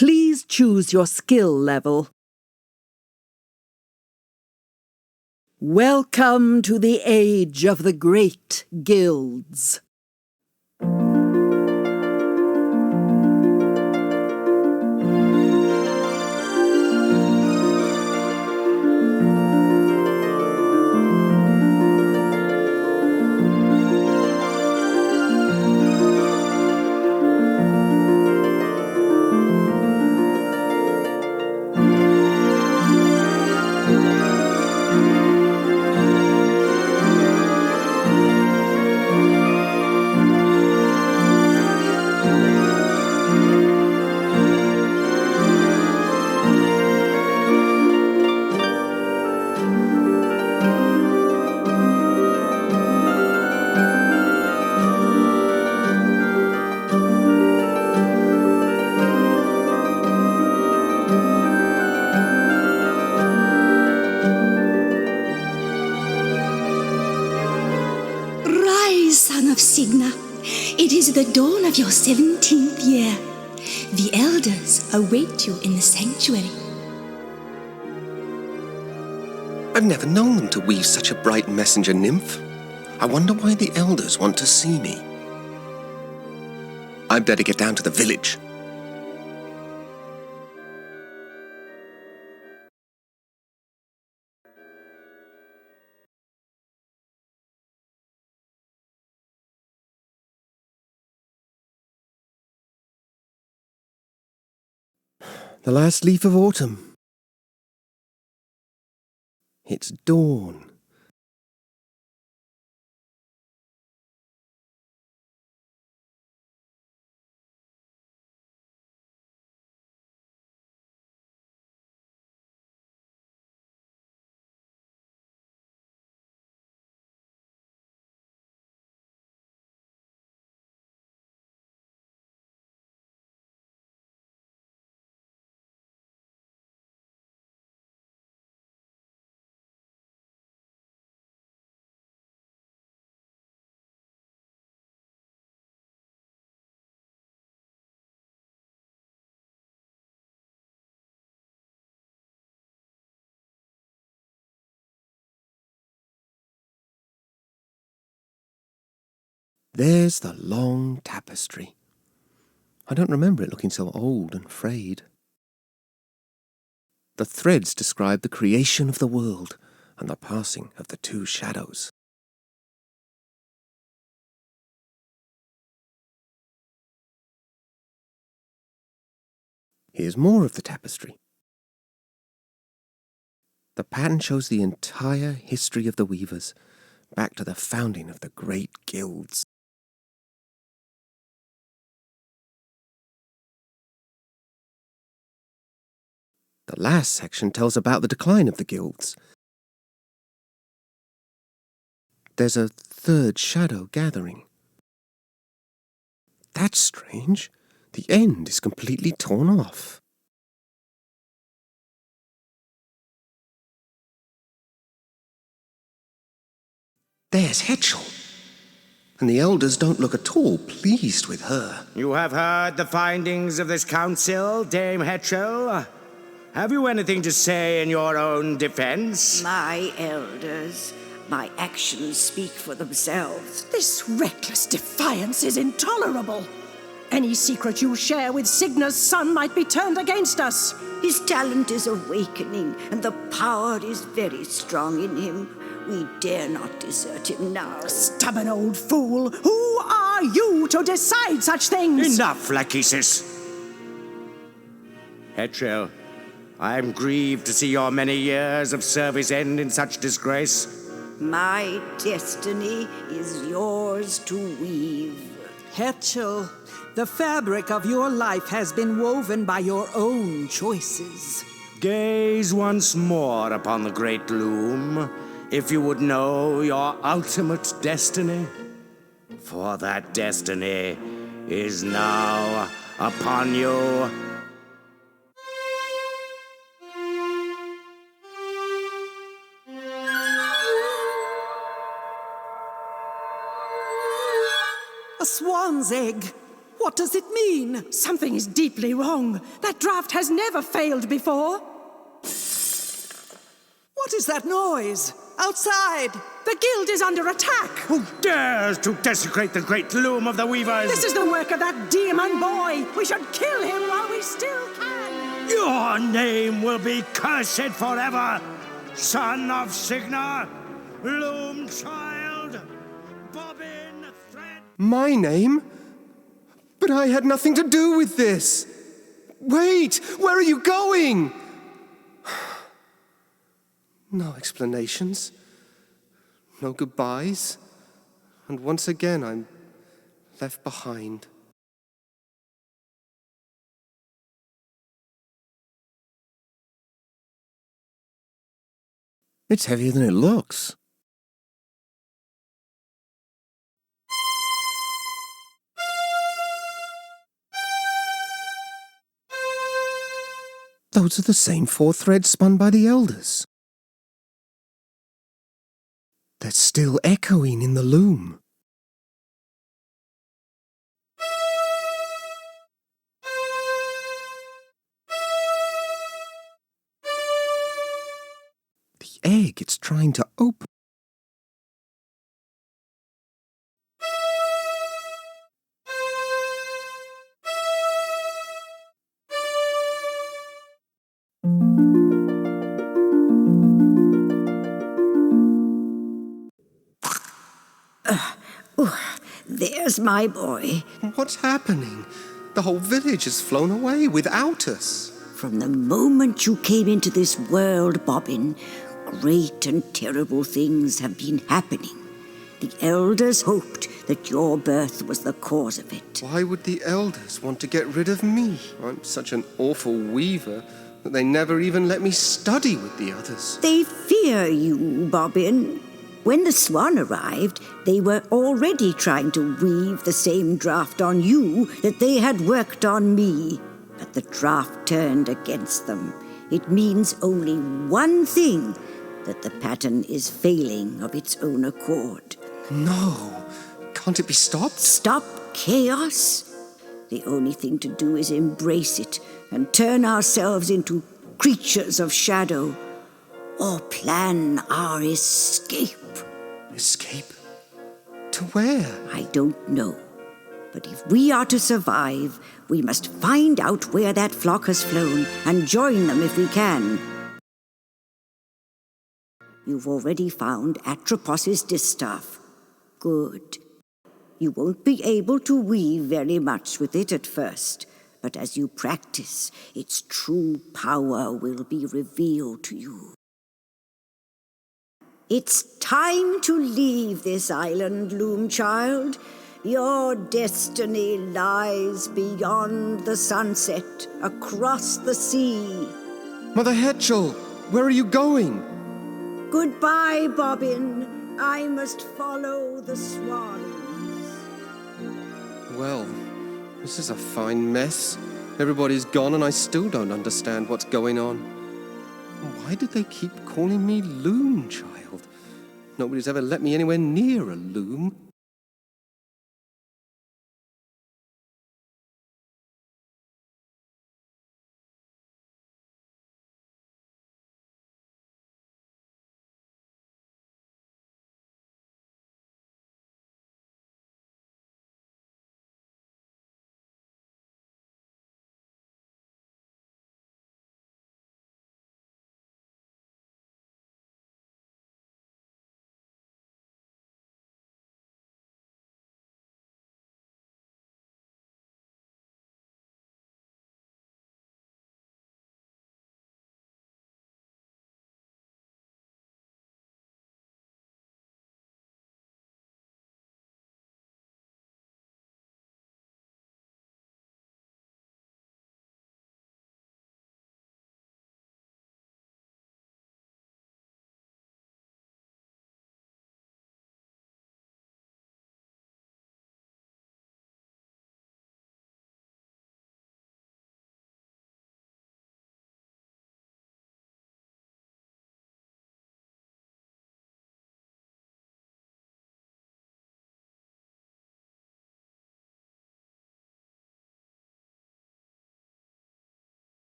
Please choose your skill level. Welcome to the age of the great guilds. It is the dawn of your 17th year. The elders await you in the sanctuary. I've never known them to weave such a bright messenger nymph. I wonder why the elders want to see me. I'd better get down to the village. The last leaf of autumn. It's dawn. There's the long tapestry. I don't remember it looking so old and frayed. The threads describe the creation of the world and the passing of the two shadows. Here's more of the tapestry. The pattern shows the entire history of the weavers, back to the founding of the great guilds. The last section tells about the decline of the guilds. There's a third shadow gathering. That's strange. The end is completely torn off. There's Hetchel. And the elders don't look at all pleased with her. You have heard the findings of this council, Dame Hetchel. Have you anything to say in your own defense? My elders, my actions speak for themselves. This reckless defiance is intolerable. Any secret you share with Signa's son might be turned against us. His talent is awakening, and the power is very strong in him. We dare not desert him now. Stubborn old fool! Who are you to decide such things? Enough, Lachesis. Hetchel, I am grieved to see your many years of service end in such disgrace. My destiny is yours to weave. Hetchel, the fabric of your life has been woven by your own choices. Gaze once more upon the great loom, if you would know your ultimate destiny. For that destiny is now upon you. A swan's egg. What does it mean? Something is deeply wrong. That draft has never failed before. What is that noise? Outside! The guild is under attack. Who dares to desecrate the great loom of the weavers? This is the work of that demon boy. We should kill him while we still can. Your name will be cursed forever, son of Signa, loom child, bobbin thread. My name? But I had nothing to do with this. Wait, where are you going? No explanations. No goodbyes. And once again, I'm left behind. It's heavier than it looks. Those are the same 4 threads spun by the elders. They're still echoing in the loom. The egg it's trying to open. There's my boy. What's happening? The whole village has flown away without us. From the moment you came into this world, Bobbin, great and terrible things have been happening. The elders hoped that your birth was the cause of it. Why would the elders want to get rid of me? I'm such an awful weaver that they never even let me study with the others. They fear you, Bobbin. When the swan arrived, they were already trying to weave the same draft on you that they had worked on me. But the draft turned against them. It means only one thing, that the pattern is failing of its own accord. No. Can't it be stopped? Stop chaos? The only thing to do is embrace it and turn ourselves into creatures of shadow, or plan our escape. Escape? To where? I don't know. But if we are to survive, we must find out where that flock has flown and join them if we can. You've already found Atropos's distaff. Good. You won't be able to weave very much with it at first, but as you practice, its true power will be revealed to you. It's time to leave this island, Loom Child. Your destiny lies beyond the sunset, across the sea. Mother Hetchel, where are you going? Goodbye, Bobbin. I must follow the swans. Well, this is a fine mess. Everybody's gone and I still don't understand what's going on. Why did they keep calling me Loom Child? Nobody's ever let me anywhere near a loom.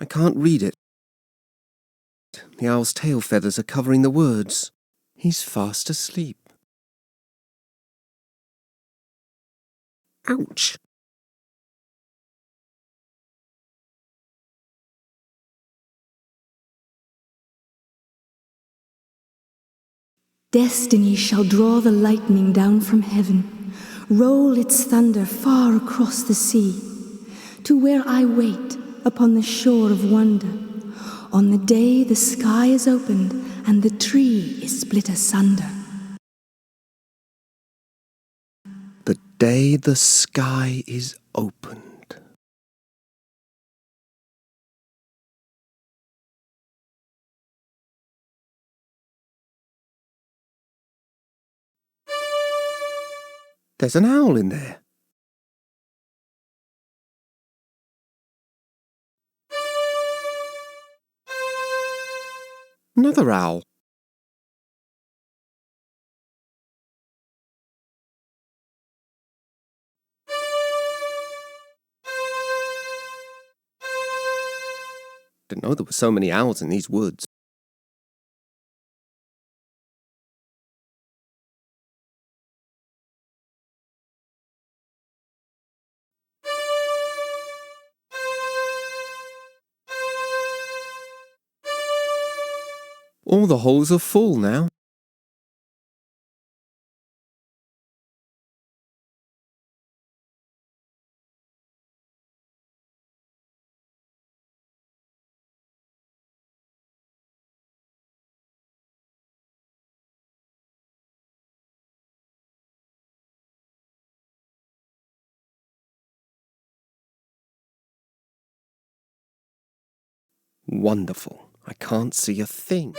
I can't read it. The owl's tail feathers are covering the words. He's fast asleep. Ouch! Destiny shall draw the lightning down from heaven, roll its thunder far across the sea, to where I wait upon the shore of wonder, on the day the sky is opened and the tree is split asunder. The day the sky is opened. There's an owl in there. Another owl. Didn't know there were so many owls in these woods. All the holes are full now. Wonderful. I can't see a thing.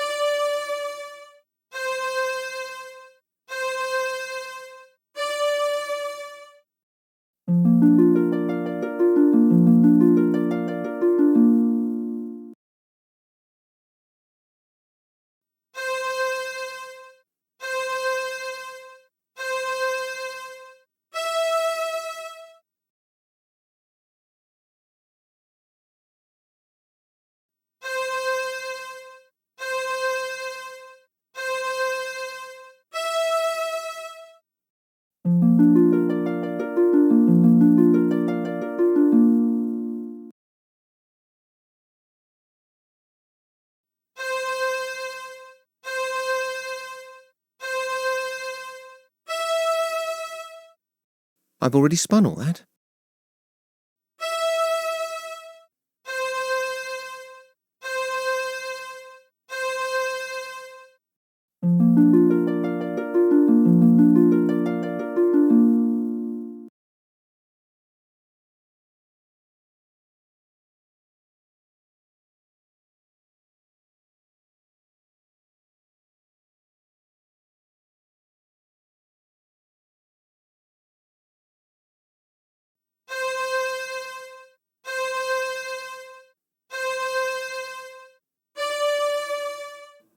I've already spun all that.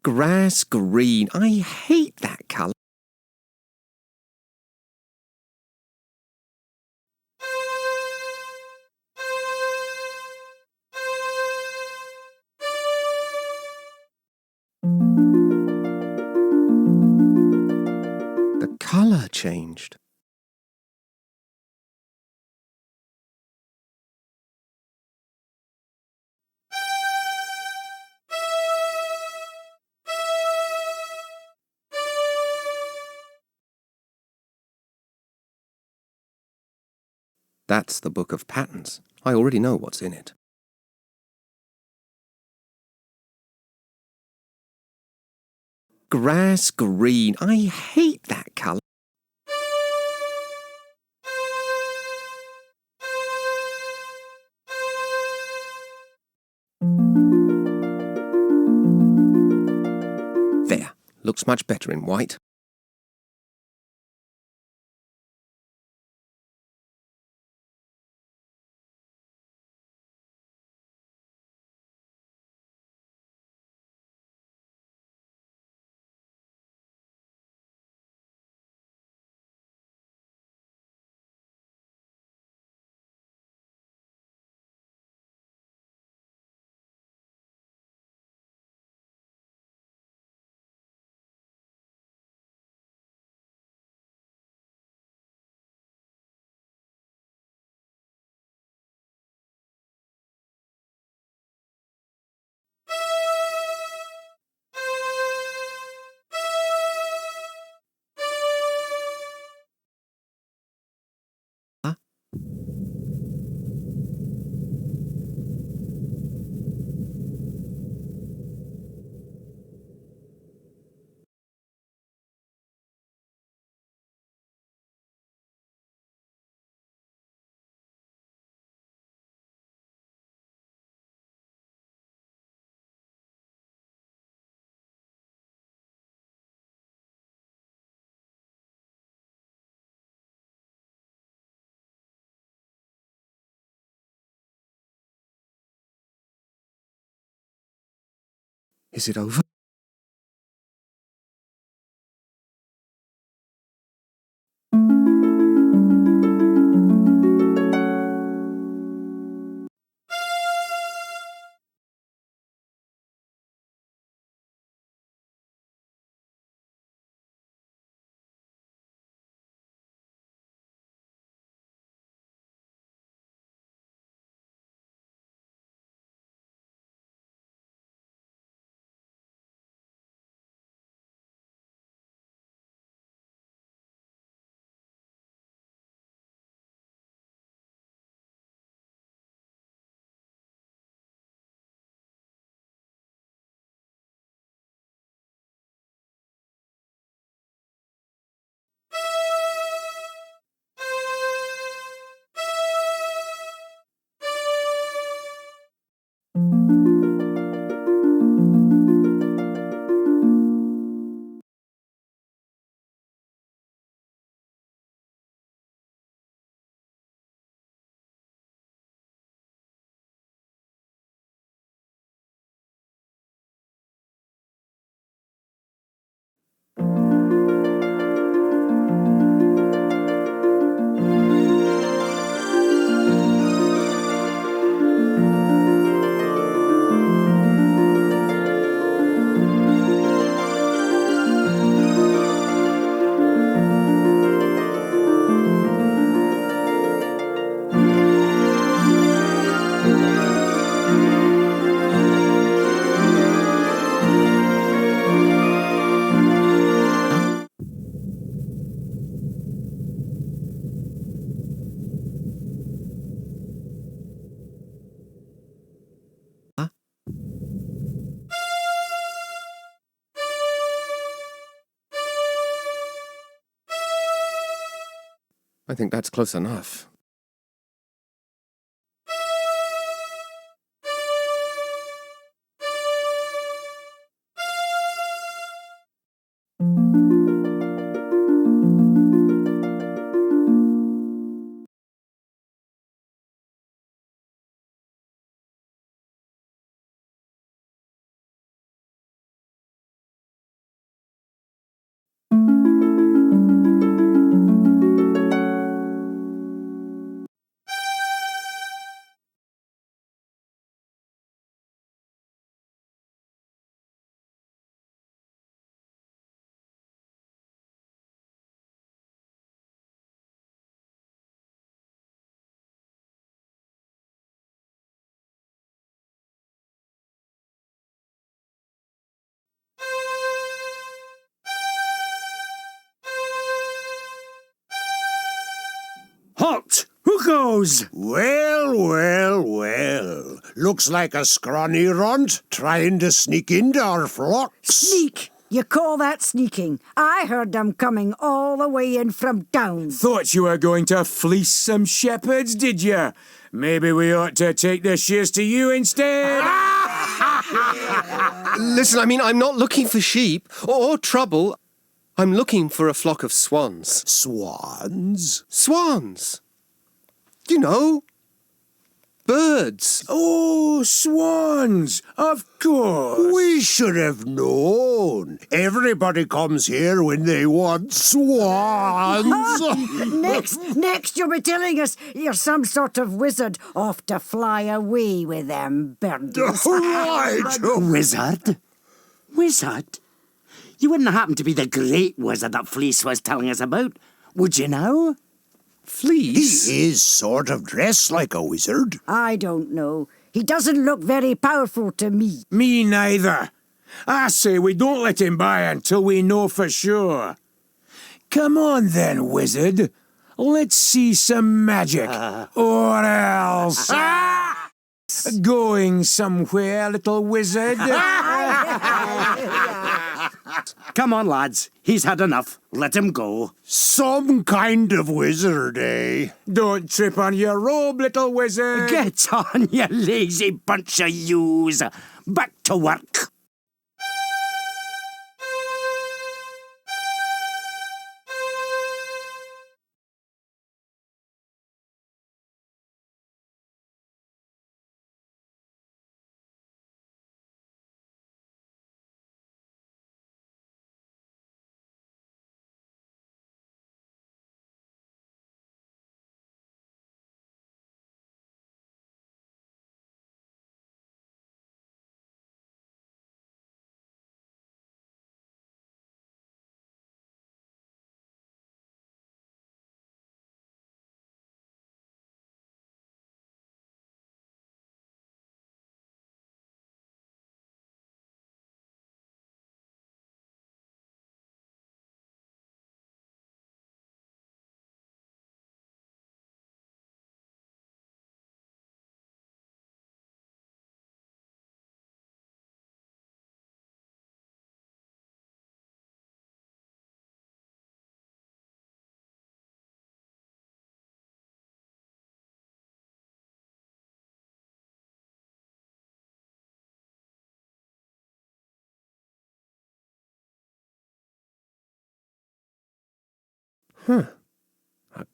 Grass green. I hate that colour. The colour changed. That's the book of patterns. I already know what's in it. Grass green. I hate that colour. There. Looks much better in white. Is it over? I think that's close enough. Halt! Who goes? Well. Looks like a scrawny runt trying to sneak into our flocks. Sneak! You call that sneaking? I heard them coming all the way in from town. Thought you were going to fleece some shepherds, did you? Maybe we ought to take the shears to you instead. Listen, I mean, I'm not looking for sheep or trouble. I'm looking for a flock of swans. Swans? Swans! You know, birds. Oh, swans! Of course. We should have known. Everybody comes here when they want swans. Next you'll be telling us you're some sort of wizard off to fly away with them birdies. Right. Wizard? Wizard? You wouldn't happen to be the great wizard that Fleece was telling us about, would you now? Fleece? He is sort of dressed like a wizard. I don't know. He doesn't look very powerful to me. Me neither. I say we don't let him by until we know for sure. Come on then, wizard. Let's see some magic. Or else... Going somewhere, little wizard? Come on, lads. He's had enough. Let him go. Some kind of wizard, eh? Don't trip on your robe, little wizard. Get on, you lazy bunch of yous. Back to work. A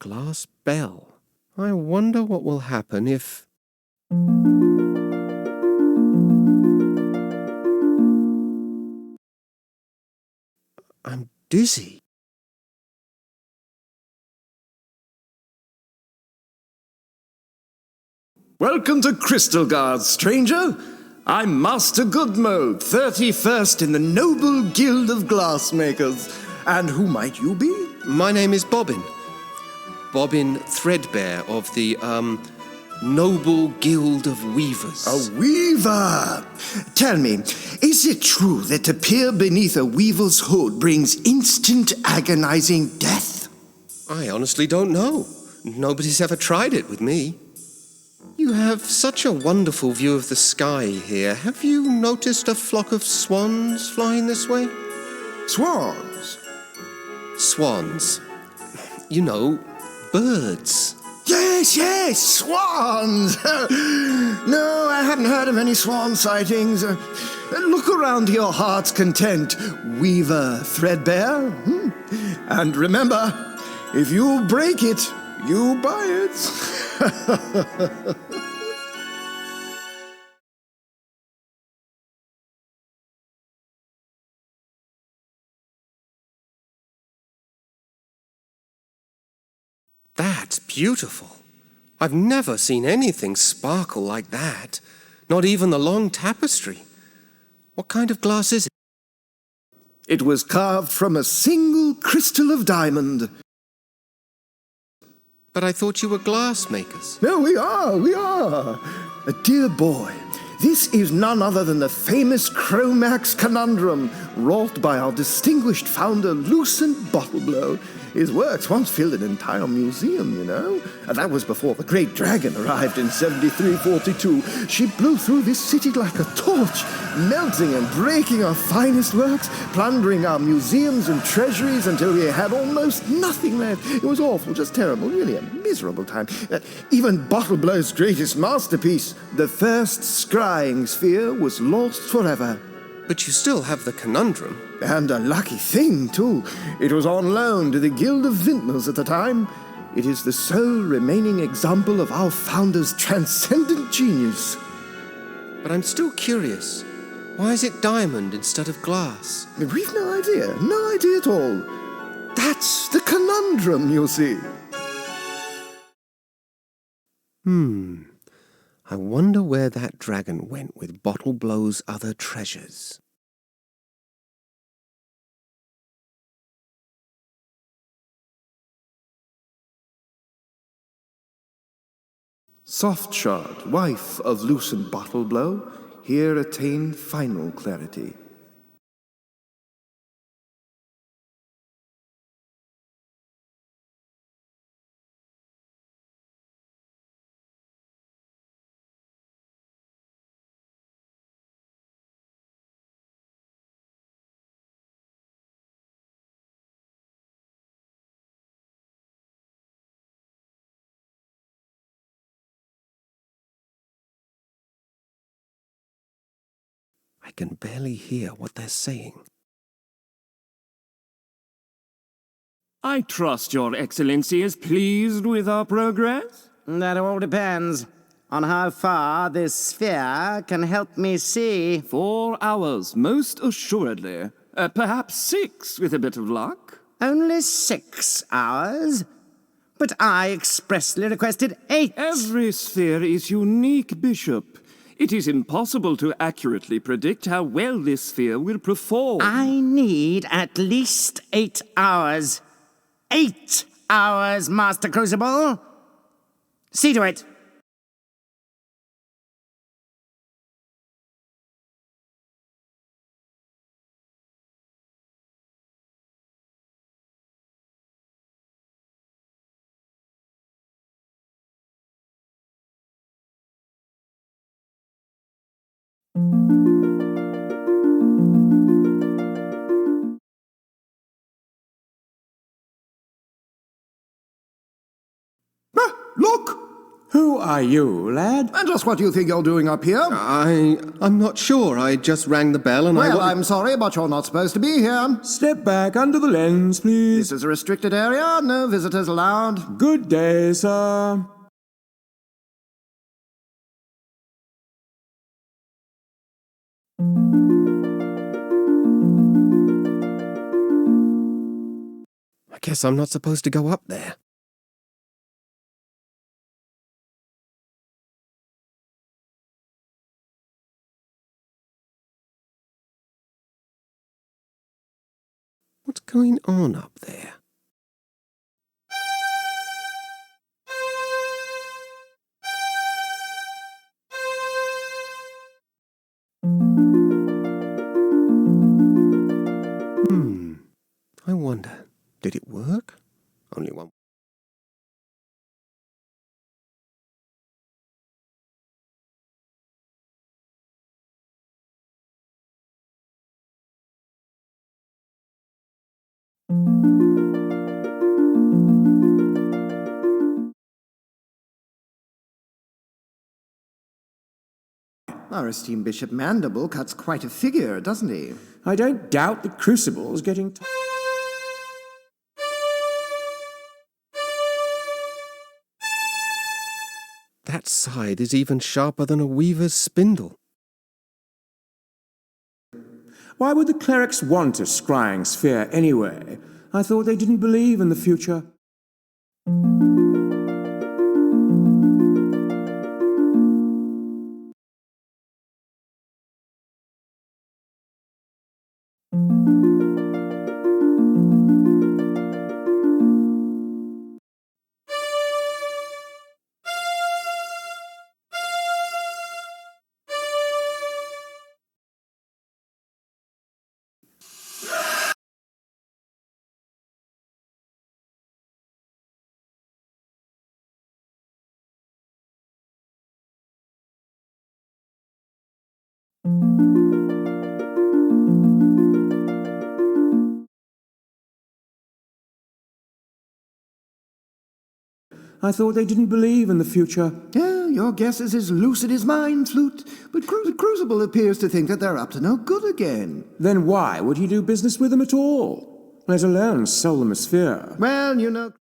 glass bell. I wonder what will happen if... I'm dizzy. Welcome to Crystal Guard, stranger. I'm Master Goodmo, 31st in the Noble Guild of Glassmakers. And who might you be? My name is Bobbin. Bobbin Threadbare of the, Noble Guild of Weavers. A weaver! Tell me, is it true that to peer beneath a weaver's hood brings instant agonizing death? I honestly don't know. Nobody's ever tried it with me. You have such a wonderful view of the sky here. Have you noticed a flock of swans flying this way? Swans? Swans. You know, birds. Yes, swans! No, I haven't heard of any swan sightings. Look around to your heart's content, Weaver Threadbare. And remember, if you break it, you buy it. That's beautiful. I've never seen anything sparkle like that. Not even the long tapestry. What kind of glass is it? It was carved from a single crystal of diamond. But I thought you were glassmakers. No, we are. Dear boy, this is none other than the famous Chromax conundrum, wrought by our distinguished founder, Lucent Bottleblow. His works once filled an entire museum, you know. And that was before the Great Dragon arrived in 7342. She blew through this city like a torch, melting and breaking our finest works, plundering our museums and treasuries until we had almost nothing left. It was awful, just terrible, really a miserable time. Even Bottleblow's greatest masterpiece, the first scrying sphere, was lost forever. But you still have the conundrum. And a lucky thing, too. It was on loan to the Guild of Vintners at the time. It is the sole remaining example of our founder's transcendent genius. But I'm still curious. Why is it diamond instead of glass? We've no idea at all. That's the conundrum, you see. I wonder where that dragon went with Bottleblow's other treasures. Softshod, wife of Lucent Bottleblow, here attained final clarity. I can barely hear what they're saying. I trust Your Excellency is pleased with our progress? That all depends on how far this sphere can help me see. 4 hours, most assuredly. Perhaps 6, with a bit of luck. Only 6 hours? But I expressly requested 8. Every sphere is unique, Bishop. It is impossible to accurately predict how well this sphere will perform. I need at least 8 hours. 8 hours, Master Crucible. See to it. Look! Who are you, lad? And just what do you think you're doing up here? I'm not sure. I just rang the bell and Well, I'm sorry, but you're not supposed to be here. Step back under the lens, please. This is a restricted area. No visitors allowed. Good day, sir. I guess I'm not supposed to go up there. What's going on up there? I wonder, did it work? Only one. Our esteemed Bishop Mandible cuts quite a figure, doesn't he? I don't doubt the crucible's getting... That side is even sharper than a weaver's spindle. Why would the clerics want a scrying sphere anyway? I thought they didn't believe in the future. I thought they didn't believe in the future. Yeah, your guess is as lucid as mine, Flute. But Crucible appears to think that they're up to no good again. Then why would he do business with them at all? Let alone sell them a sphere. Well, you know...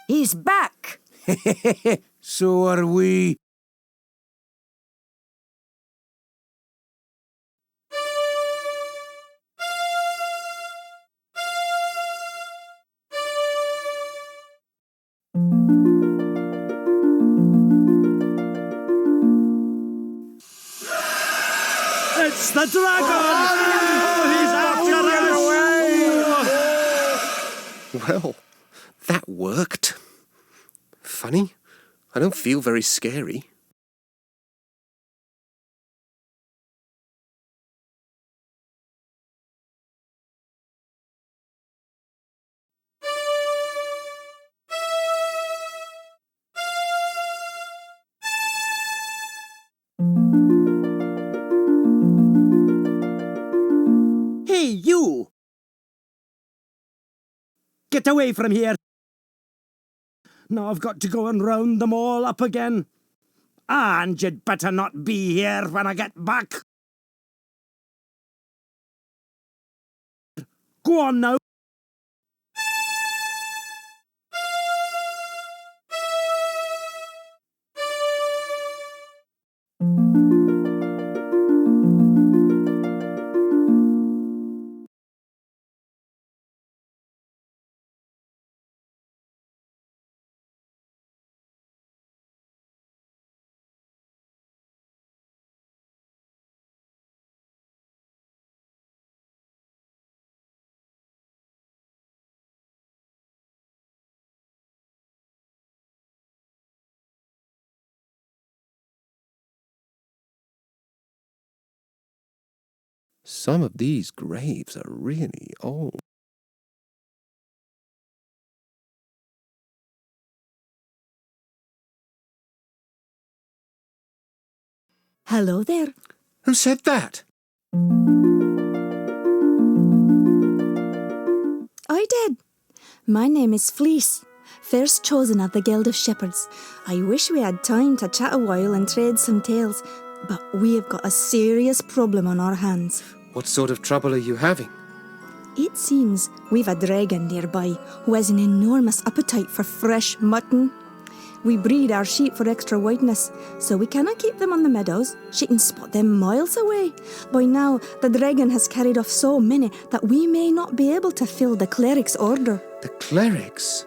He's back! So are we. It's the dragon! He's after us! Well, that worked. Funny, I don't feel very scary. Hey, you! Get away from here! Now I've got to go and round them all up again. And you'd better not be here when I get back. Go on now. Some of these graves are really old. Hello there. Who said that? I did. My name is Fleece, first chosen of the Guild of Shepherds. I wish we had time to chat a while and trade some tales, but we have got a serious problem on our hands. What sort of trouble are you having? It seems we've a dragon nearby who has an enormous appetite for fresh mutton. We breed our sheep for extra whiteness, so we cannot keep them on the meadows. She can spot them miles away. By now, the dragon has carried off so many that we may not be able to fill the cleric's order. The clerics?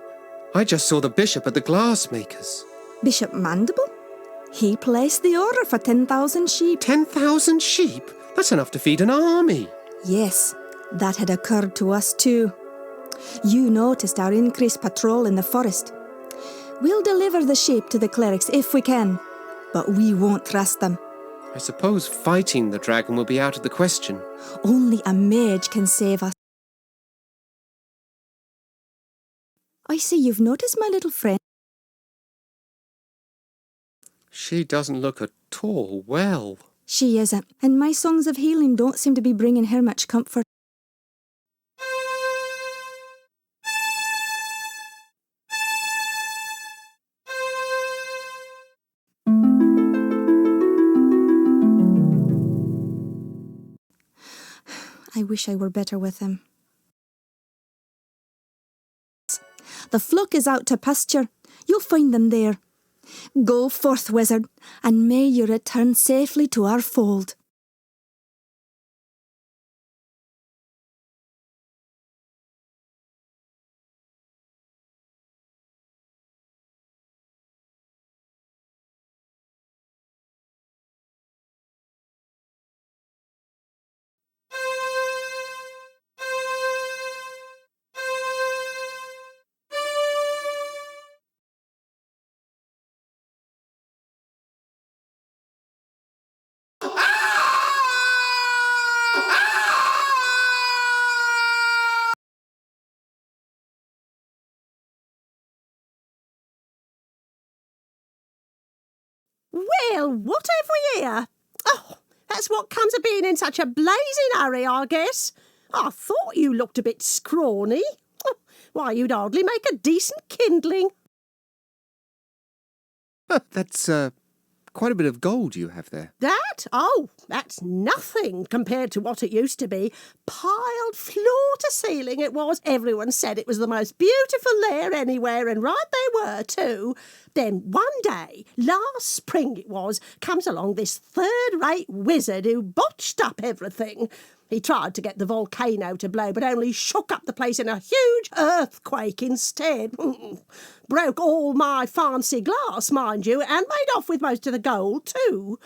I just saw the bishop at the glassmakers. Bishop Mandible? He placed the order for 10,000 sheep. 10,000 sheep? That's enough to feed an army. Yes, that had occurred to us too. You noticed our increased patrol in the forest. We'll deliver the sheep to the clerics if we can, but we won't trust them. I suppose fighting the dragon will be out of the question. Only a mage can save us. I see you've noticed my little friend. She doesn't look at all well. She isn't, and my songs of healing don't seem to be bringing her much comfort. I wish I were better with him. The flock is out to pasture. You'll find them there. Go forth, wizard, and may you return safely to our fold. Well, what have we here? Oh, that's what comes of being in such a blazing hurry, I guess. I thought you looked a bit scrawny. Oh, why, you'd hardly make a decent kindling. That's quite a bit of gold you have there. That? Oh, that's nothing compared to what it used to be. Piled floor to ceiling it was. Everyone said it was the most beautiful lair anywhere, and right they were too. Then one day, last spring it was, comes along this third-rate wizard who botched up everything. He tried to get the volcano to blow, but only shook up the place in a huge earthquake instead. Broke all my fancy glass, mind you, and made off with most of the gold too.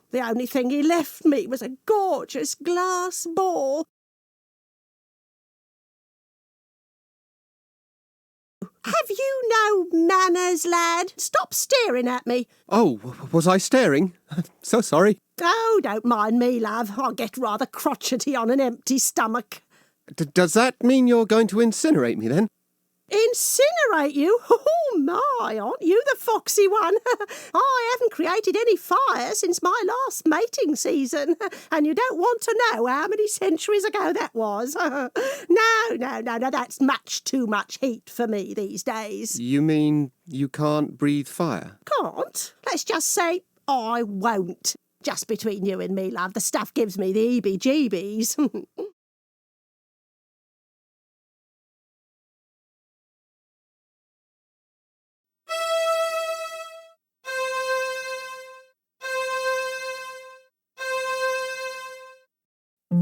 The only thing he left me was a gorgeous glass ball. Have you no manners, lad? Stop staring at me. Oh, was I staring? So sorry. Oh, don't mind me, love. I get rather crotchety on an empty stomach. Does that mean you're going to incinerate me then? Incinerate you? Oh, my, aren't you the foxy one? I haven't created any fire since my last mating season, and you don't want to know how many centuries ago that was. No, that's much too much heat for me these days. You mean you can't breathe fire? Can't? Let's just say I won't. Just between you and me, love, the stuff gives me the heebie-jeebies. Put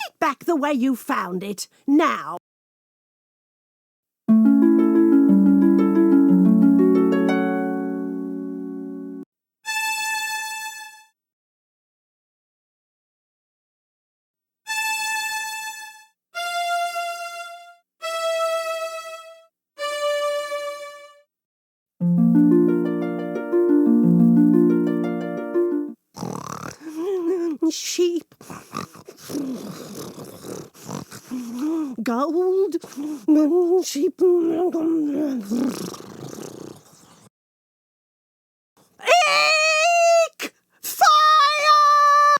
it back the way you found it, now. Sheep. Gold. Sheep. Eek! Fire!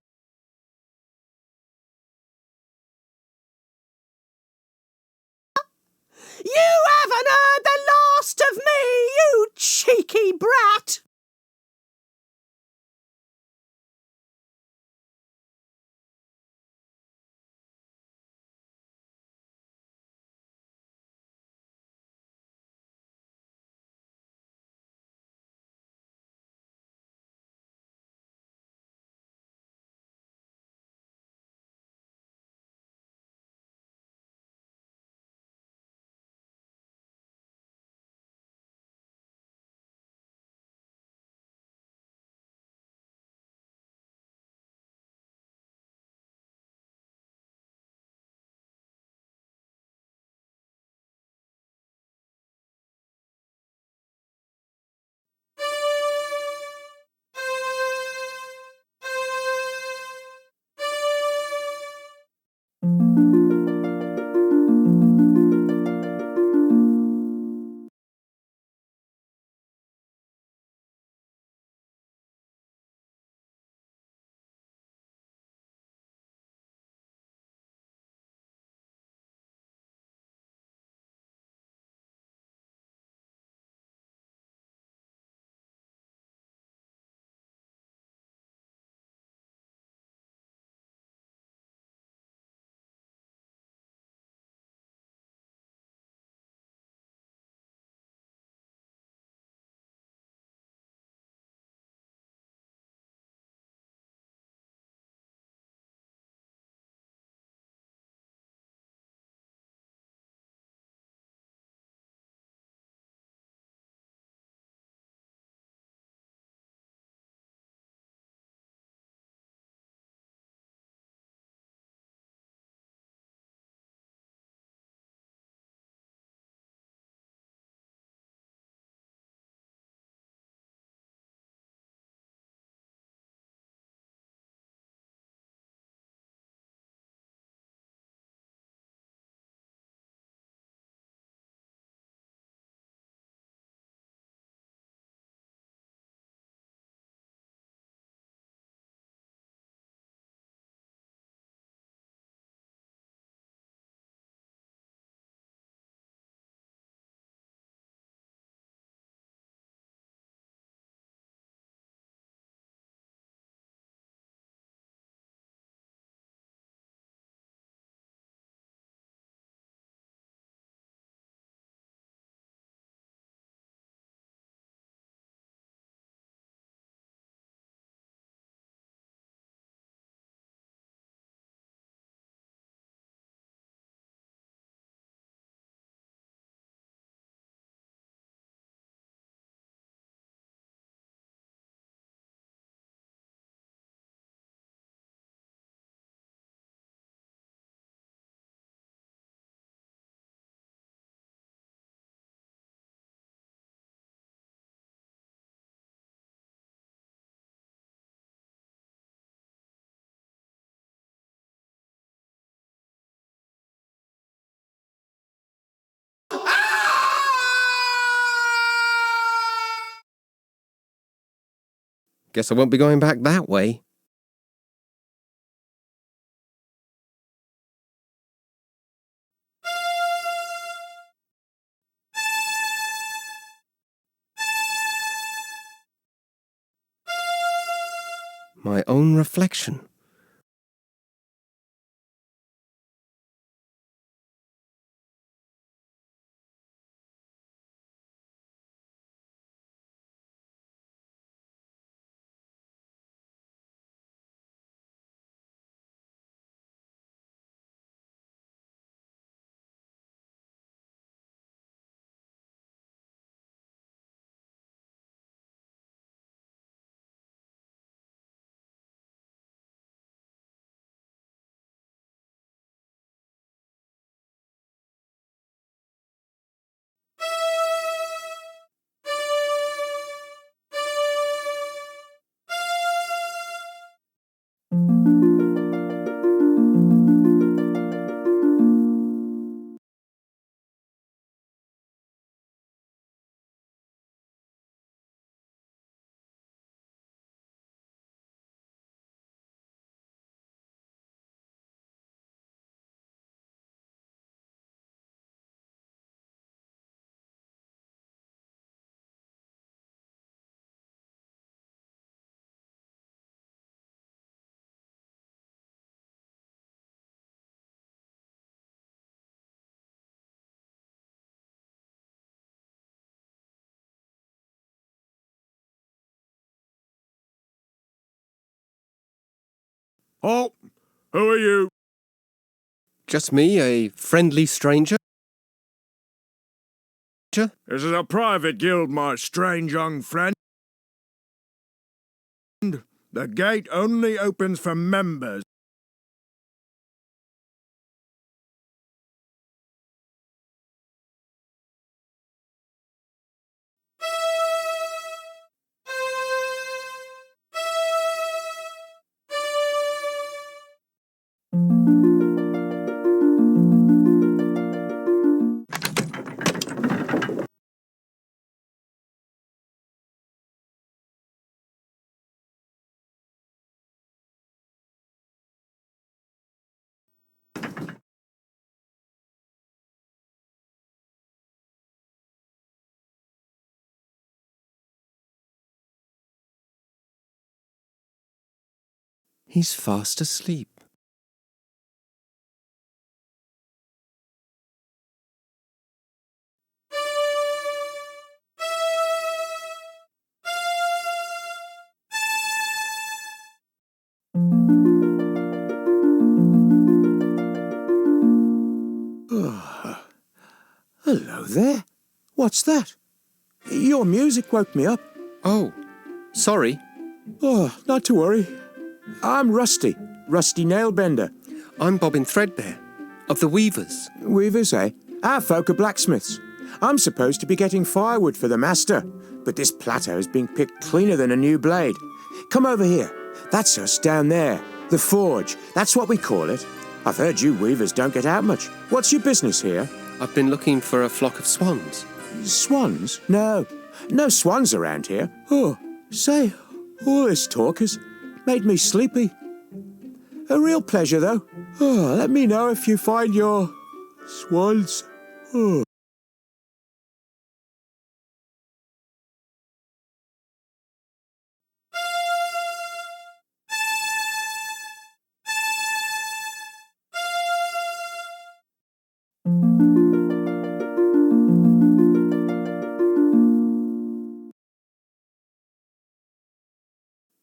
You haven't heard the last of me, you cheeky brat! Guess I won't be going back that way. My own reflection. Oh, who are you? Just me, a friendly stranger? This is a private guild, my strange young friend. The gate only opens for members. He's fast asleep. Hello there. What's that? Your music woke me up. Oh, sorry. Oh, not to worry. I'm Rusty Nailbender. I'm Bobbin Threadbare, of the Weavers. Weavers, eh? Our folk are blacksmiths. I'm supposed to be getting firewood for the master, but this plateau's been picked cleaner than a new blade. Come over here. That's us down there. The forge. That's what we call it. I've heard you weavers don't get out much. What's your business here? I've been looking for a flock of swans. Swans? No swans around here. Oh, say, all this talk has made me sleepy. A real pleasure, though. Oh, let me know if you find your swans. Oh.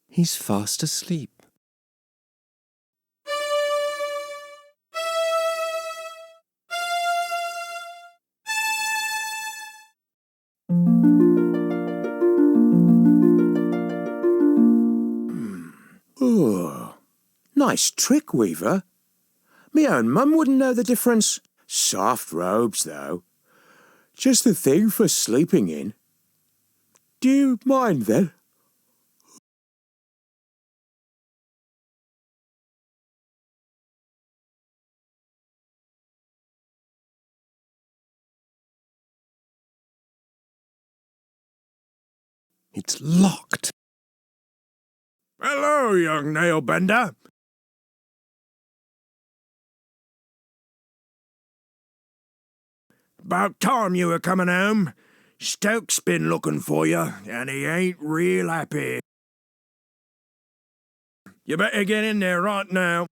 He's fast asleep. Oh, nice trick, Weaver. Me own mum wouldn't know the difference. Soft robes, though. Just the thing for sleeping in. Do you mind, then? It's locked. Hello, young nailbender. About time you were coming home. Stoke's been looking for you, and he ain't real happy. You better get in there right now.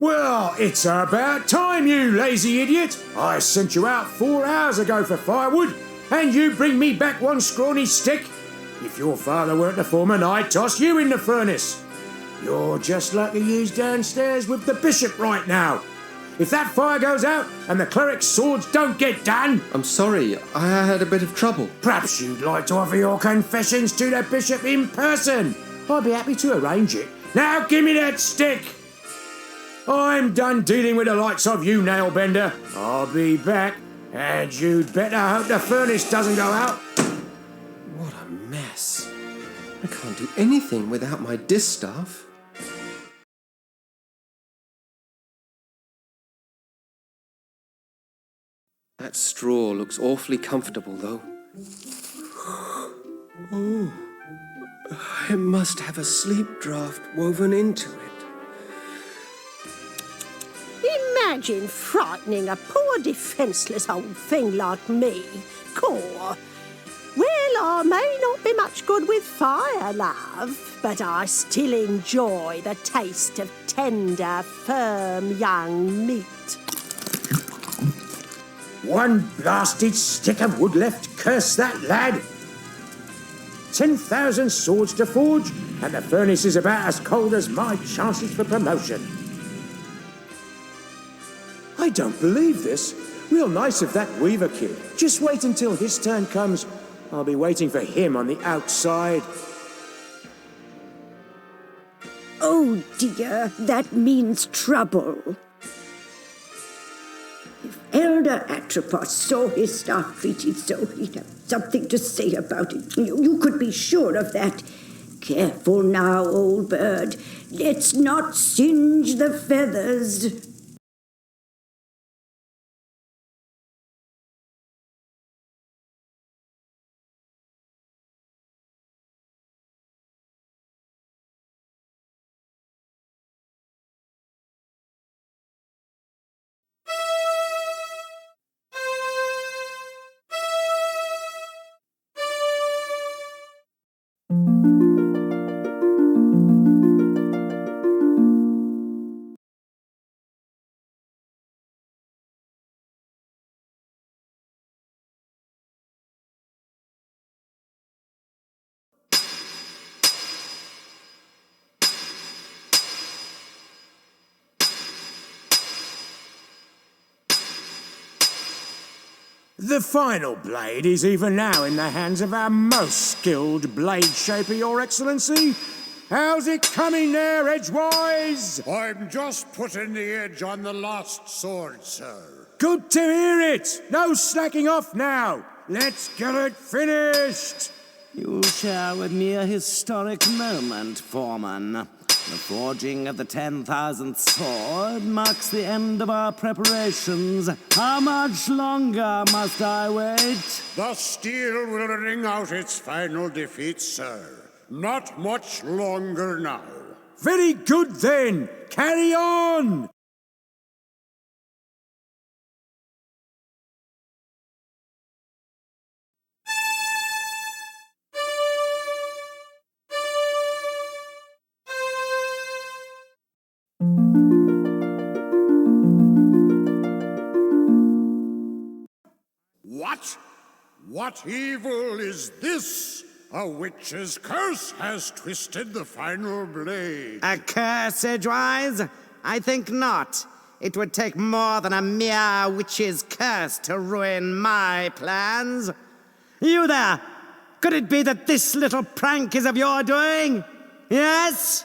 Well, it's about time, you lazy idiot. I sent you out 4 hours ago for firewood, and you bring me back one scrawny stick. If your father weren't the foreman, I'd toss you in the furnace. You're just like the yous downstairs with the bishop right now. If that fire goes out and the cleric's swords don't get done... I'm sorry, I had a bit of trouble. Perhaps you'd like to offer your confessions to the bishop in person. I'd be happy to arrange it. Now give me that stick. I'm done dealing with the likes of you, Nailbender. I'll be back, and you'd better hope the furnace doesn't go out. What a mess. I can't do anything without my distaff. That straw looks awfully comfortable, though. Oh, it must have a sleep draft woven into it. Imagine frightening a poor defenceless old thing like me, Cor. Well, I may not be much good with fire, love, but I still enjoy the taste of tender, firm young meat. One blasted stick of wood left, curse that lad. 10,000 swords to forge, and the furnace is about as cold as my chances for promotion. I don't believe this. Real nice of that Weaver kid. Just wait until his turn comes. I'll be waiting for him on the outside. Oh dear, that means trouble. If Elder Atropos saw his staff treated so, he'd have something to say about it. You could be sure of that. Careful now, old bird. Let's not singe the feathers. The final blade is even now in the hands of our most skilled blade shaper, Your Excellency. How's it coming there, Edgewise? I'm just putting the edge on the last sword, sir. Good to hear it. No slacking off now. Let's get it finished. You share with me a historic moment, Foreman. The forging of the 10,000th sword marks the end of our preparations. How much longer must I wait? The steel will ring out its final defeat, sir. Not much longer now. Very good then. Carry on. What? What evil is this? A witch's curse has twisted the final blade. A curse, Edgewise? I think not. It would take more than a mere witch's curse to ruin my plans. You there! Could it be that this little prank is of your doing? Yes?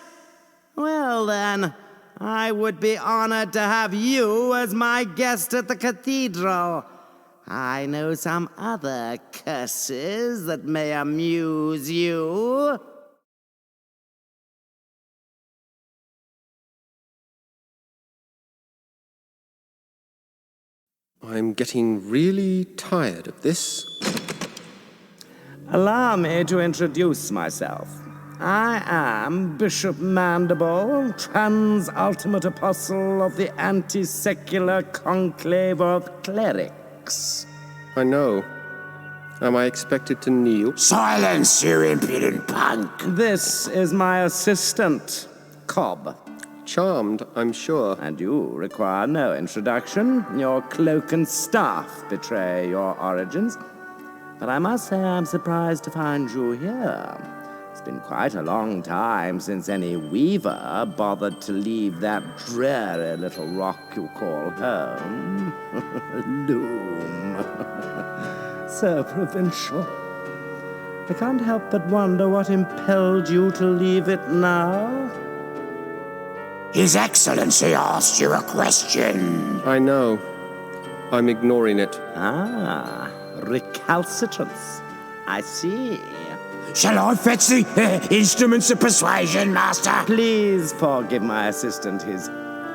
Well then, I would be honored to have you as my guest at the cathedral. I know some other curses that may amuse you. I'm getting really tired of this. Allow me to introduce myself. I am Bishop Mandible, trans-ultimate apostle of the anti-secular conclave of clerics. I know. Am I expected to kneel? Silence, you impudent punk. This is my assistant, Cobb. Charmed, I'm sure. And you require no introduction. Your cloak and staff betray your origins. But I must say I'm surprised to find you here. It's been quite a long time since any weaver bothered to leave that dreary little rock you call home. Loom. So provincial. I can't help but wonder what impelled you to leave it now. His Excellency asked you a question. I know. I'm ignoring it. Ah, recalcitrance. I see. Shall I fetch the instruments of persuasion, Master? Please forgive my assistant his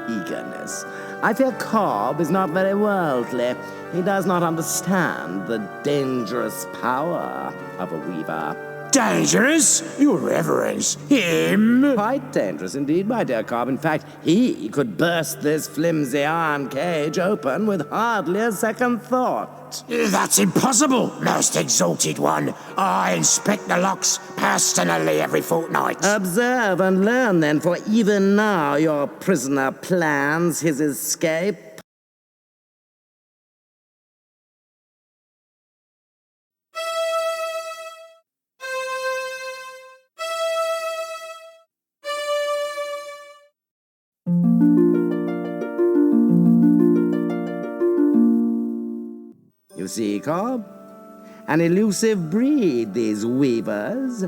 eagerness. I fear Cobb is not very worldly. He does not understand the dangerous power of a weaver. Dangerous? Your Reverence, him? Quite dangerous indeed, my dear Cobb. In fact, he could burst this flimsy iron cage open with hardly a second thought. That's impossible, most exalted one. I inspect the locks personally every fortnight. Observe and learn then, for even now your prisoner plans his escape. You see, Cobb? An elusive breed, these weavers.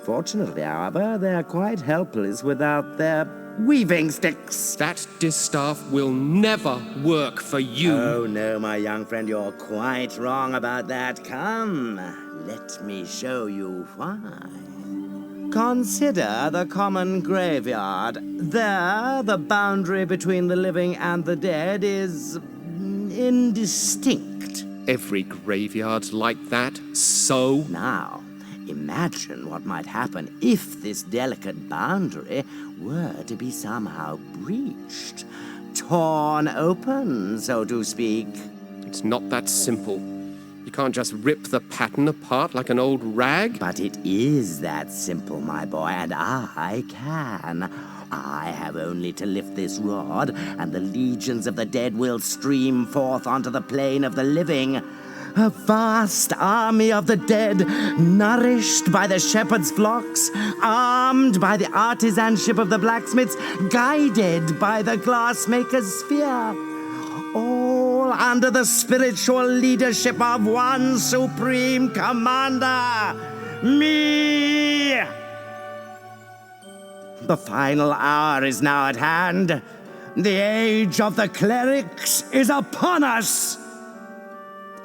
Fortunately, however, they're quite helpless without their weaving sticks. That distaff will never work for you. Oh, no, my young friend, you're quite wrong about that. Come, let me show you why. Consider the common graveyard. There, the boundary between the living and the dead is indistinct. Every graveyard's like that, so? Now, imagine what might happen if this delicate boundary were to be somehow breached. Torn open, so to speak. It's not that simple. You can't just rip the pattern apart like an old rag. But it is that simple, my boy, and I can. I have only to lift this rod, and the legions of the dead will stream forth onto the plane of the living. A vast army of the dead, nourished by the shepherd's flocks, armed by the artisanship of the blacksmiths, guided by the glassmaker's sphere. All under the spiritual leadership of one supreme commander, me! The final hour is now at hand. The age of the clerics is upon us.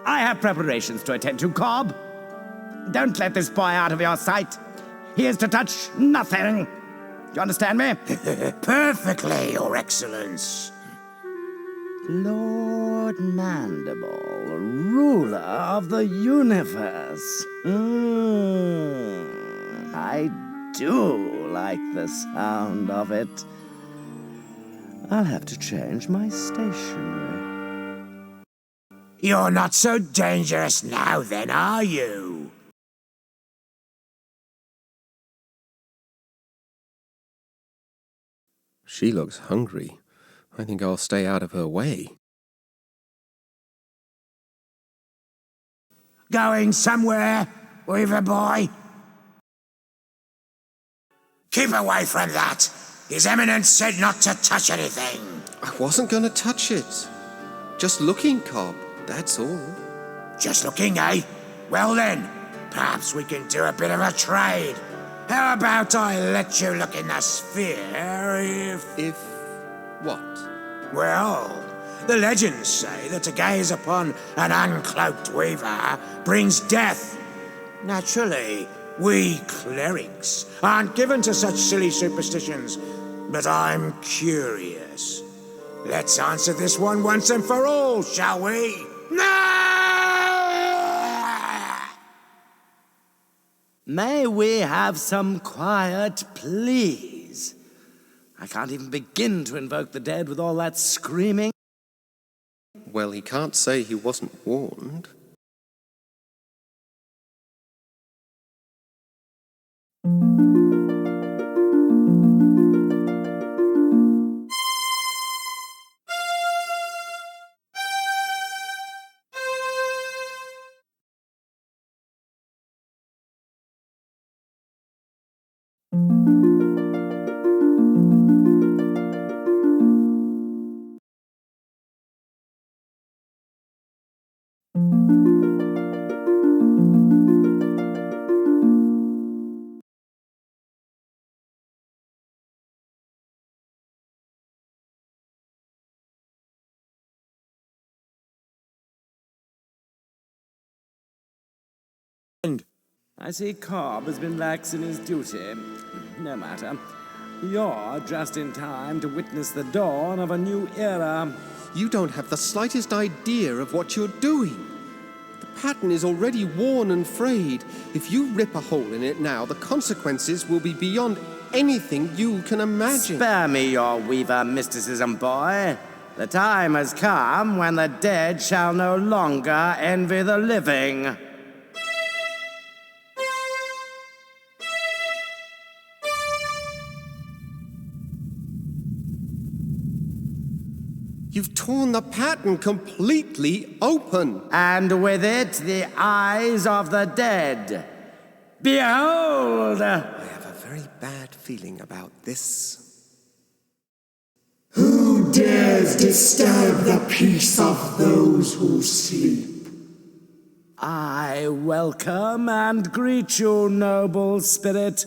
I have preparations to attend to, Cobb. Don't let this boy out of your sight. He is to touch nothing. You understand me? Perfectly, Your Excellence. Lord Mandible, ruler of the universe. I do like the sound of it. I'll have to change my stationery. You're not so dangerous now, then, are you? She looks hungry. I think I'll stay out of her way. Going somewhere, Weaver boy? Keep away from that. His Eminence said not to touch anything. I wasn't going to touch it. Just looking, Cobb, that's all. Just looking, eh? Well then, perhaps we can do a bit of a trade. How about I let you look in the sphere if... If what? Well, the legends say that to gaze upon an uncloaked weaver brings death. Naturally, we clerics aren't given to such silly superstitions, but I'm curious. Let's answer this one once and for all, shall we? May we have some quiet, please? I can't even begin to invoke the dead with all that screaming. Well, he can't say he wasn't warned. I see Cobb has been lax in his duty. No matter. You're just in time to witness the dawn of a new era. You don't have the slightest idea of what you're doing. The pattern is already worn and frayed. If you rip a hole in it now, the consequences will be beyond anything you can imagine. Spare me your weaver mysticism, boy. The time has come when the dead shall no longer envy the living. You've torn the pattern completely open. And with it, the eyes of the dead. Behold! I have a very bad feeling about this. Who dares disturb the peace of those who sleep? I welcome and greet you, noble spirit.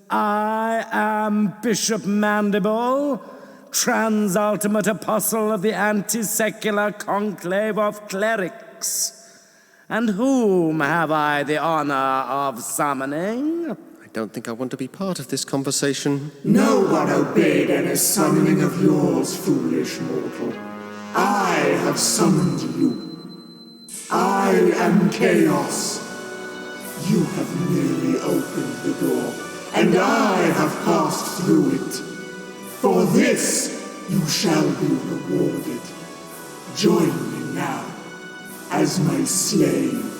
I am Bishop Mandible, Transultimate Apostle of the Anti-Secular Conclave of Clerics. And whom have I the honor of summoning? I don't think I want to be part of this conversation. No one obeyed any summoning of yours, foolish mortal. I have summoned you. I am Chaos. You have merely opened the door, and I have passed through it. For this, you shall be rewarded. Join me now, as my slave.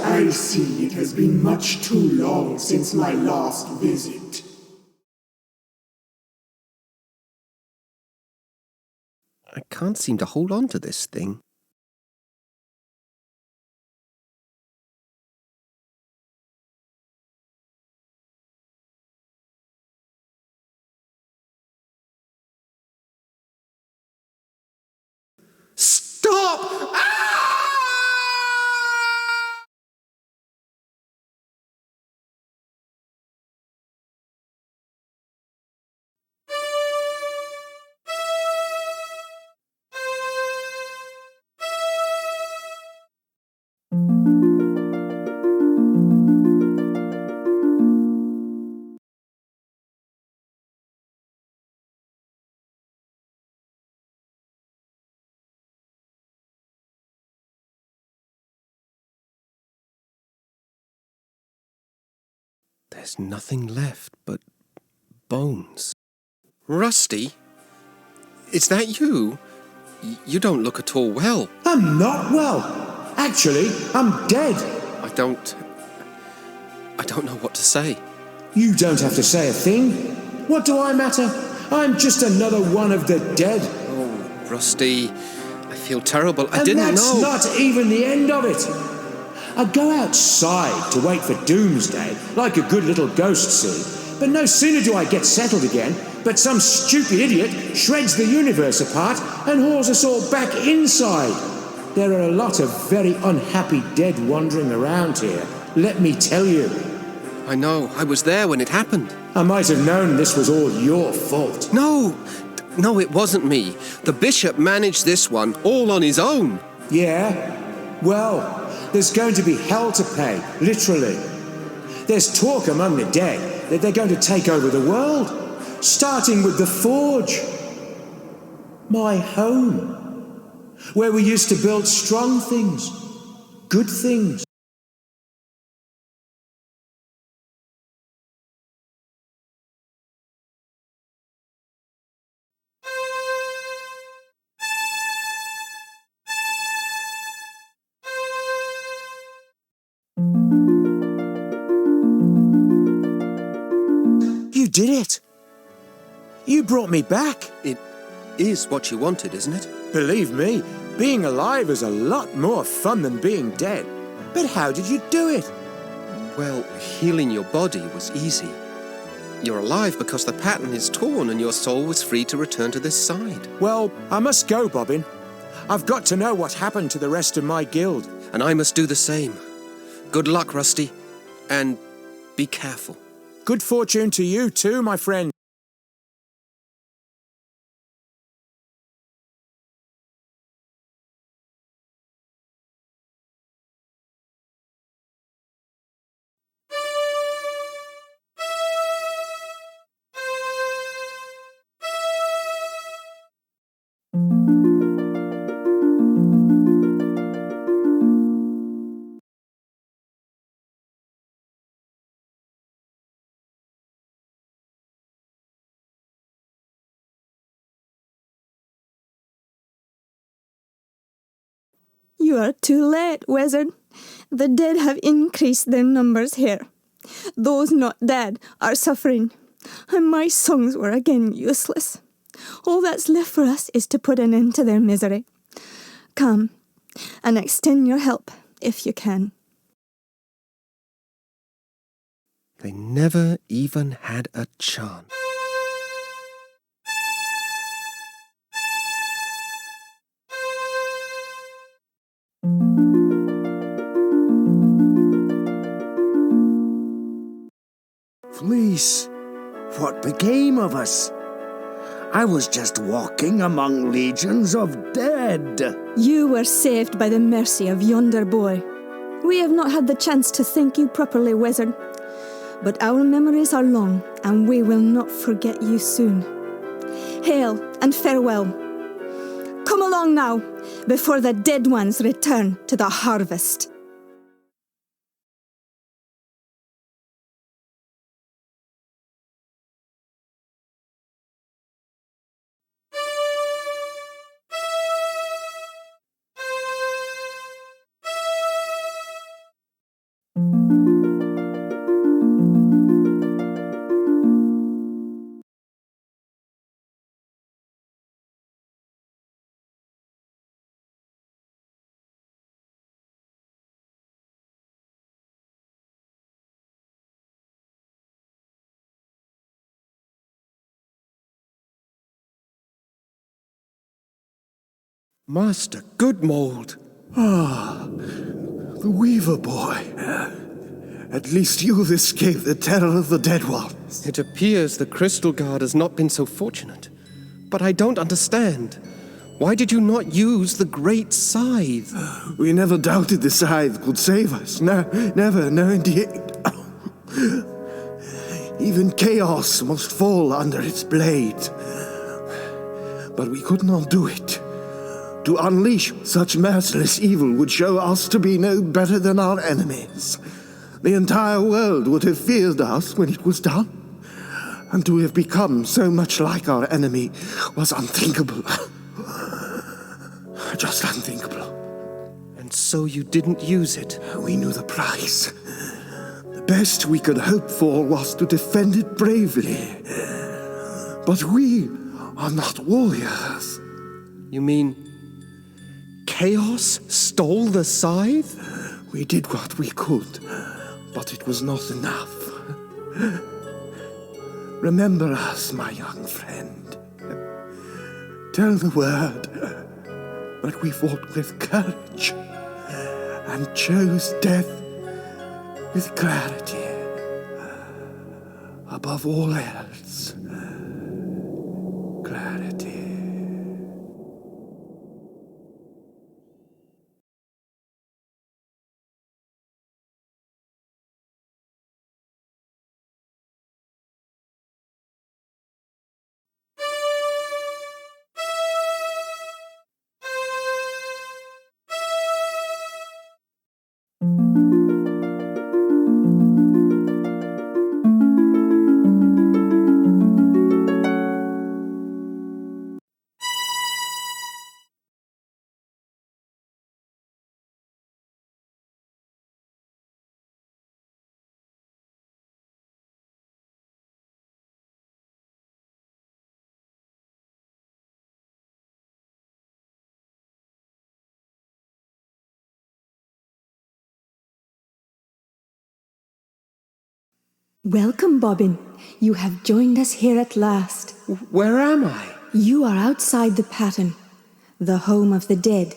I see it has been much too long since my last visit. I can't seem to hold on to this thing. Stop! There's nothing left but bones. Rusty? Is that you? You don't look at all well. I'm not well. Actually, I'm dead. I don't know what to say. You don't have to say a thing. What do I matter? I'm just another one of the dead. Oh, Rusty, I feel terrible. I and didn't know. That's not even the end of it. I go outside to wait for doomsday, like a good little ghost scene. But no sooner do I get settled again, but some stupid idiot shreds the universe apart and hauls us all back inside. There are a lot of very unhappy dead wandering around here, let me tell you. I know. I was there when it happened. I might have known this was all your fault. No, it wasn't me. The bishop managed this one all on his own. Yeah? Well, there's going to be hell to pay, literally. There's talk among the dead that they're going to take over the world, starting with the forge. My home, where we used to build strong things, good things. You did it. You brought me back. is what you wanted, isn't it? Believe me, being alive is a lot more fun than being dead. But how did you do it? Well, healing your body was easy. You're alive because the pattern is torn and your soul was free to return to this side. Well, I must go, Bobbin. I've got to know what happened to the rest of my guild. And I must do the same. Good luck, Rusty. And be careful. Good fortune to you too, my friend. You are too late, wizard. The dead have increased their numbers here. Those not dead are suffering, and my songs were again useless. All that's left for us is to put an end to their misery. Come, and extend your help, if you can. They never even had a chance. Fleece, what became of us? I was just walking among legions of dead. You were saved by the mercy of yonder boy. We have not had the chance to thank you properly, wizard. But our memories are long, and we will not forget you soon. Hail and farewell. Come along now, before the dead ones return to the harvest. Master Goodmold. Ah, the Weaver boy. At least you've escaped the terror of the dead ones. It appears the Crystal Guard has not been so fortunate. But I don't understand. Why did you not use the Great Scythe? We never doubted the scythe could save us. No, never, no indeed. Even chaos must fall under its blade. But we could not do it. To unleash such merciless evil would show us to be no better than our enemies. The entire world would have feared us when it was done. And to have become so much like our enemy was unthinkable. Just unthinkable. And so you didn't use it? We knew the price. The best we could hope for was to defend it bravely. But we are not warriors. You mean chaos stole the scythe? We did what we could, but it was not enough. Remember us, my young friend. Tell the word that we fought with courage and chose death with clarity. Above all else, clarity. Welcome, Bobbin. You have joined us here at last. Where am I? You are outside the pattern, the home of the dead,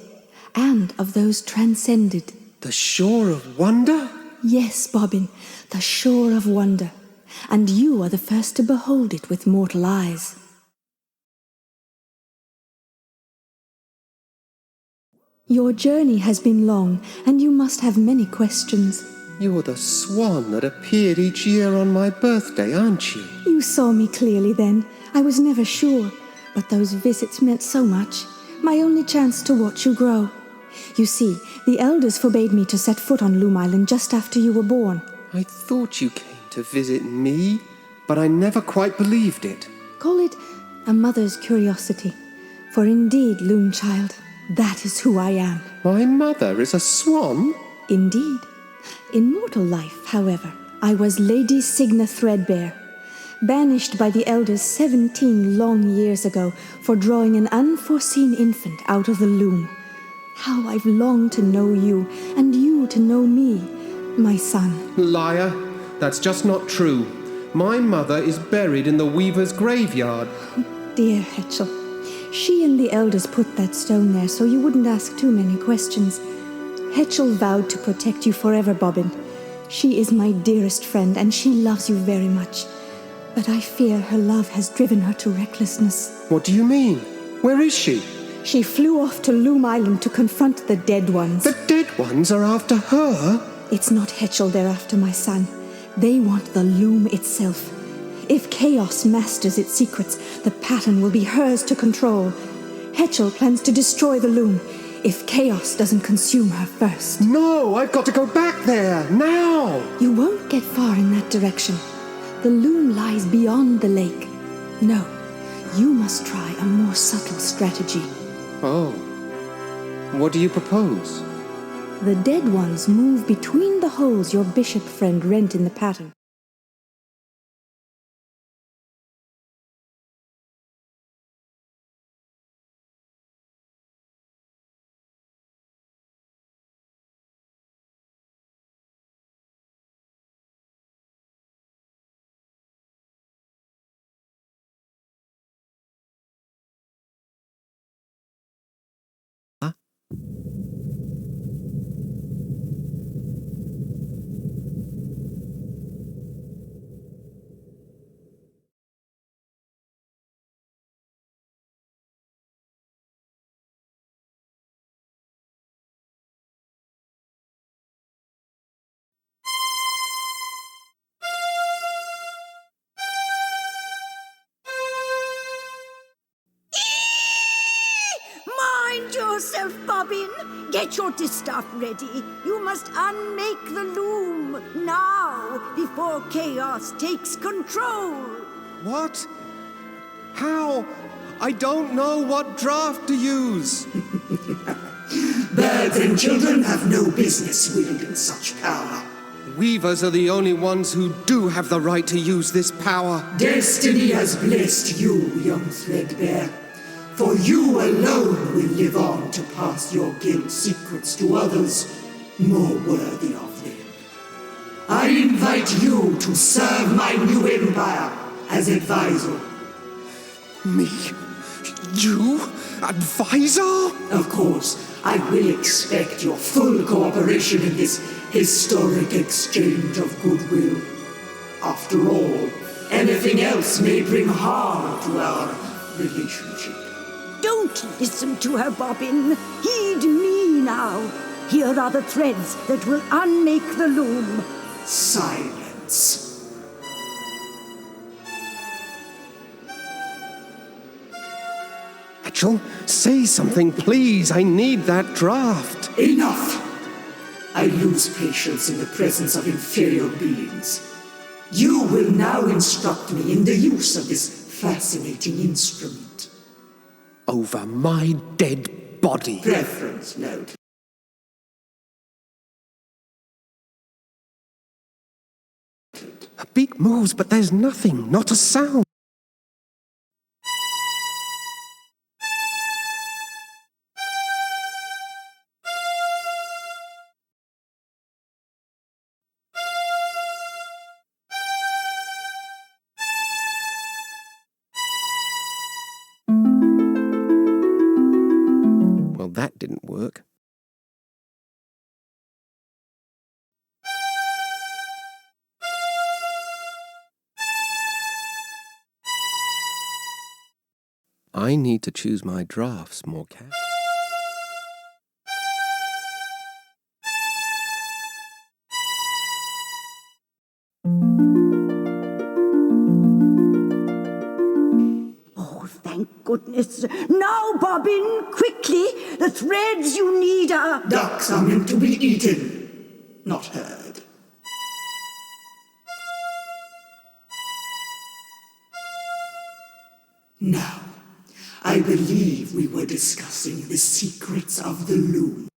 and of those transcended. The shore of wonder? Yes, Bobbin, the shore of wonder. And you are the first to behold it with mortal eyes. Your journey has been long, and you must have many questions. You're the swan that appeared each year on my birthday, aren't you? You saw me clearly then. I was never sure, but those visits meant so much. My only chance to watch you grow. You see, the elders forbade me to set foot on Loom Island just after you were born. I thought you came to visit me, but I never quite believed it. Call it a mother's curiosity. For indeed, Loom child, that is who I am. My mother is a swan? Indeed. In mortal life, however, I was Lady Signa Threadbare, banished by the elders 17 long years ago for drawing an unforeseen infant out of the loom. How I've longed to know you, and you to know me, my son. Liar. That's just not true. My mother is buried in the weaver's graveyard. Dear Hetchel, she and the elders put that stone there so you wouldn't ask too many questions. Hetchel vowed to protect you forever, Bobbin. She is my dearest friend, and she loves you very much. But I fear her love has driven her to recklessness. What do you mean? Where is she? She flew off to Loom Island to confront the dead ones. The dead ones are after her? It's not Hetchel they're after, my son. They want the loom itself. If chaos masters its secrets, the pattern will be hers to control. Hetchel plans to destroy the loom, if chaos doesn't consume her first. No, I've got to go back there, now! You won't get far in that direction. The loom lies beyond the lake. No, you must try a more subtle strategy. Oh. What do you propose? The dead ones move between the holes your bishop friend rent in the pattern. Mind yourself, Bobbin. Get your distaff ready. You must unmake the loom now, before chaos takes control. What? How? I don't know what draft to use. Birds and children have no business wielding such power. Weavers are the only ones who do have the right to use this power. Destiny has blessed you, young Threadbare. For you alone will live on to pass your guild secrets to others more worthy of them. I invite you to serve my new empire as advisor. Me? You? Advisor? Of course, I will expect your full cooperation in this historic exchange of goodwill. After all, anything else may bring harm to our relationship. Don't listen to her, Bobbin. Heed me now. Here are the threads that will unmake the loom. Silence. Hetchel, say something, please. I need that draft. Enough! I lose patience in the presence of inferior beings. You will now instruct me in the use of this fascinating instrument. Over my dead body. Preference note. A beak moves, but there's nothing, not a sound. I need to choose my drafts more carefully. Oh, thank goodness. Now, Bobbin, quickly. The threads you need are... Ducks are meant to be eaten, not heard. Now, I believe we were discussing the secrets of the Loom.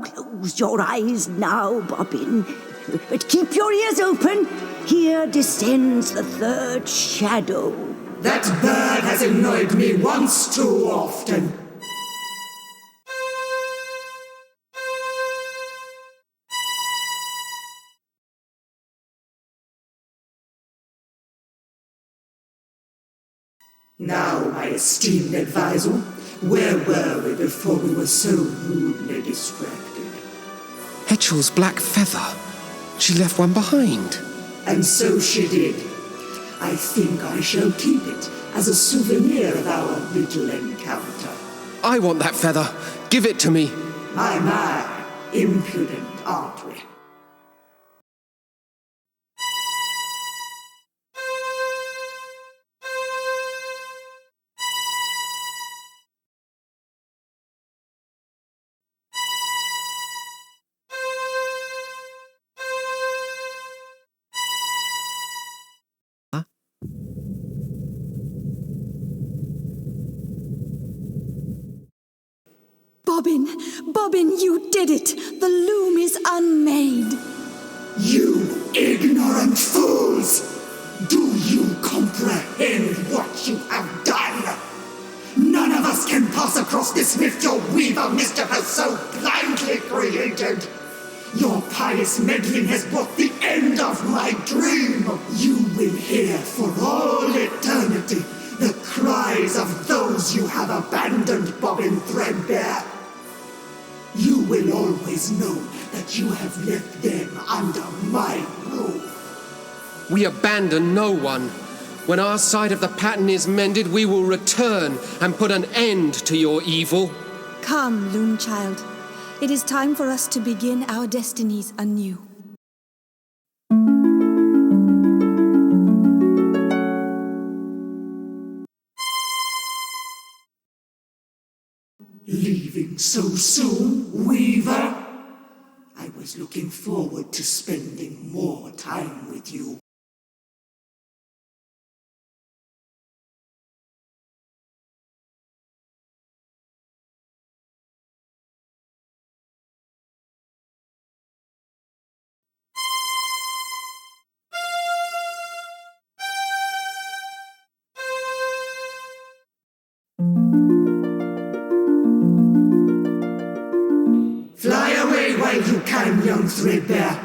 Close your eyes now, Bobbin. But keep your ears open. Here descends the third shadow. That bird has annoyed me once too often. Now, my esteemed advisor, where were we before we were so rudely distracted? Hetchel's black feather. She left one behind. And so she did. I think I shall keep it as a souvenir of our little encounter. I want that feather. Give it to me. My, impudent, aren't we? Bobbin, you did it! The loom is unmade! You ignorant fools! Do you comprehend what you have done? None of us can pass across this rift your weaver mischief has so blindly created. Your pious meddling has brought the end of my dream. You will hear for all eternity the cries of those you have abandoned, Bobbin Threadbare. You will always know that you have left them under my roof. We abandon no one. When our side of the pattern is mended, we will return and put an end to your evil. Come, Loom Child. It is time for us to begin our destinies anew. Leaving so soon, Weaver? I was looking forward to spending more time with you. Fly away while you can, young Threadbare,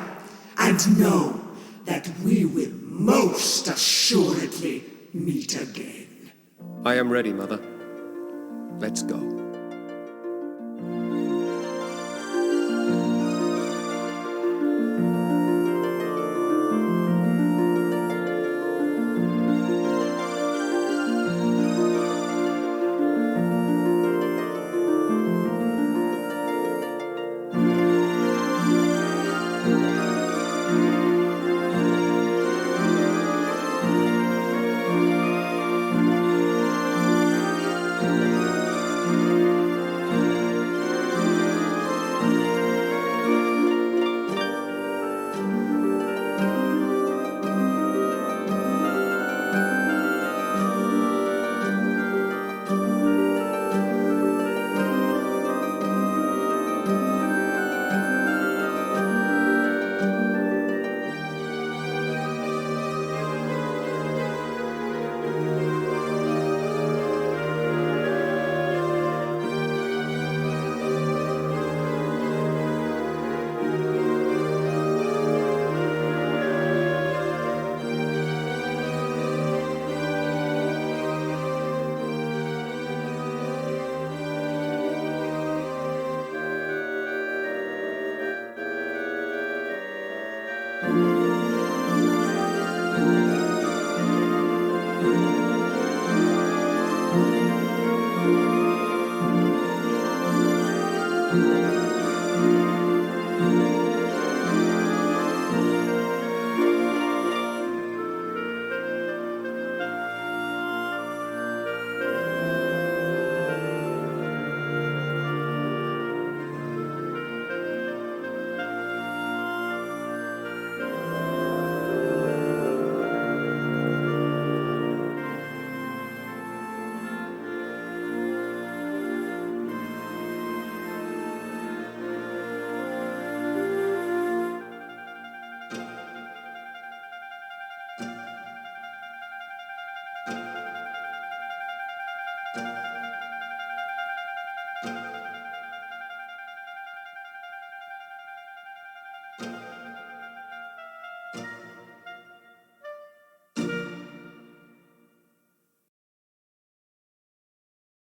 and know that we will most assuredly meet again. I am ready, Mother. Let's go.